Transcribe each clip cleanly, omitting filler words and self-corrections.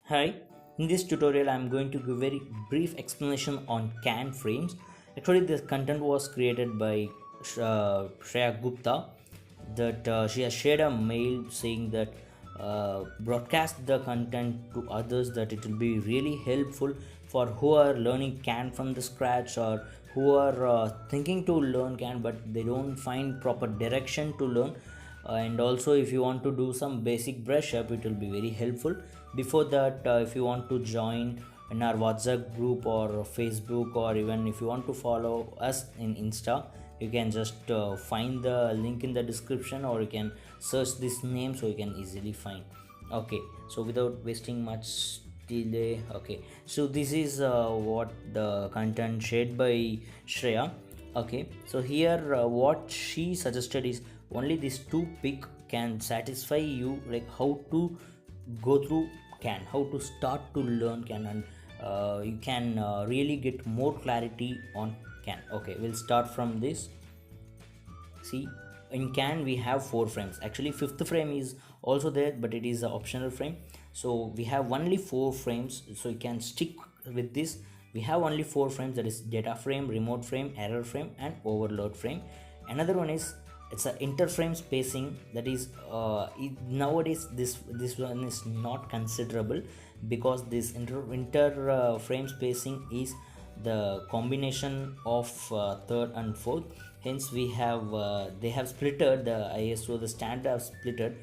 Hi, in this tutorial I am going to give very brief explanation on CAN frames. Actually, this content was created by Shreya Gupta that she has shared a mail saying that broadcast the content to others, that it will be really helpful for who are learning CAN from the scratch, or who are thinking to learn CAN but they don't find proper direction to learn. And also, if you want to do some basic brush up, it will be very helpful. Before that, if you want to join in our WhatsApp group or Facebook, or even if you want to follow us in Insta, you can just find the link in the description, or you can search this name so you can easily find. Okay, so without wasting much delay, okay, so this is what the content shared by Shreya. Okay, so here what she suggested is only these two pick can satisfy you, like how to go through CAN, how to start to learn CAN, and you can really get more clarity on CAN. Okay, we'll start from this. See, in CAN we have 4 frames. Actually, fifth frame is also there, but it is an optional frame. So we have only 4 frames, so you can stick with this. We have only 4 frames, that is data frame, remote frame, error frame, and overload frame. Another one is, it's a interframe spacing, that is nowadays this one is not considerable, because this inter frame spacing is the combination of third and fourth. Hence we have they have splitted the ISO, the standard have splitted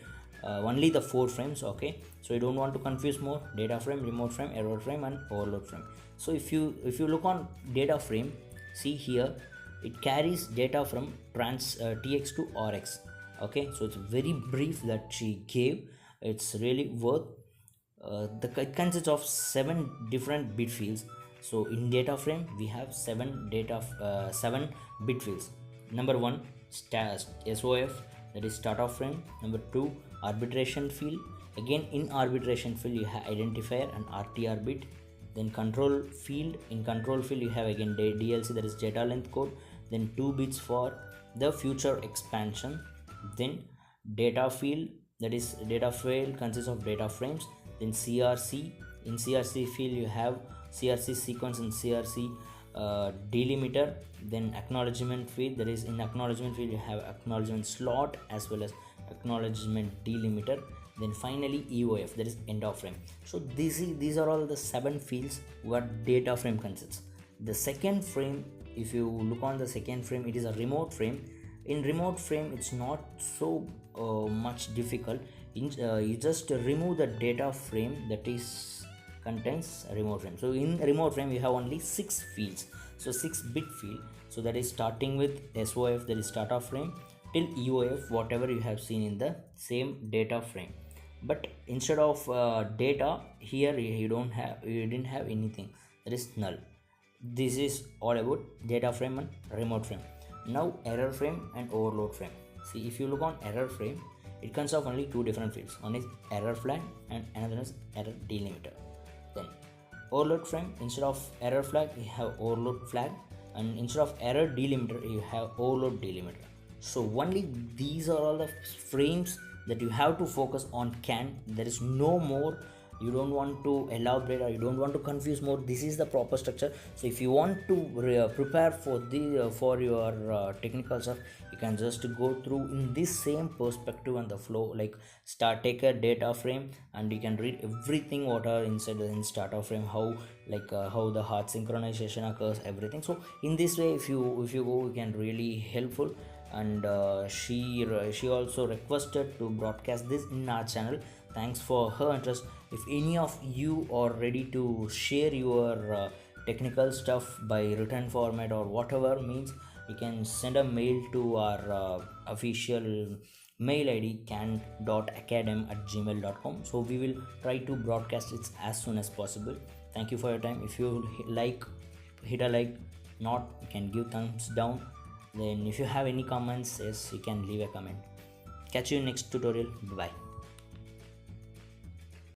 only the 4 frames. Okay, so you don't want to confuse more: data frame, remote frame, error frame, and overload frame. So if you look on data frame, see here, it carries data from TX to RX. Okay, so it's very brief that she gave. It's really worth. It consists of 7 different bit fields. So in data frame we have 7 bit fields. Number 1, SOF, that is start of frame. Number 2, arbitration field. Again, in arbitration field you have identifier and RTR bit. Then control field, in control field you have again DLC, that is data length code. Then 2 bits for the future expansion. Then data field, that is data field consists of data frames. Then CRC, in CRC field you have CRC sequence and CRC delimiter. Then acknowledgement field, that is in acknowledgement field you have acknowledgement slot as well as acknowledgement delimiter. Then finally EOF, that is end of frame. So these are all the 7 fields what data frame consists. The second frame, if you look on the second frame, it is a remote frame. In remote frame it's not so much difficult. You just remove the data frame that is contains a remote frame. So in remote frame you have only 6 fields, so 6 bit field. So that is starting with SOF, that is start of frame, till EOF, whatever you have seen in the same data frame. But instead of data, here you didn't have anything, that is null. This is all about data frame and remote frame. Now error frame and overload frame. See, if you look on error frame, it consists of only 2 different fields. One is error flag and another is error delimiter. Then overload frame, instead of error flag you have overload flag, and instead of error delimiter you have overload delimiter. So only these are all the frames that you have to focus on CAN. There is no more. You don't want to elaborate, or you don't want to confuse more. This is the proper structure. So if you want to prepare for the for your technical stuff, you can just go through in this same perspective and the flow. Like take a data frame and you can read everything what are inside the starter frame, how how the heart synchronization occurs, everything. So in this way, if you go, you can really helpful. And she also requested to broadcast this in our channel. Thanks for her interest. If any of you are ready to share your technical stuff by written format or whatever means, you can send a mail to our official mail id can.academ@gmail.com. so we will try to broadcast it as soon as possible. Thank you for your time. If you like, hit a like. Not, you can give thumbs down. Then if you have any comments, yes, you can leave a comment. Catch you in next tutorial. Bye bye.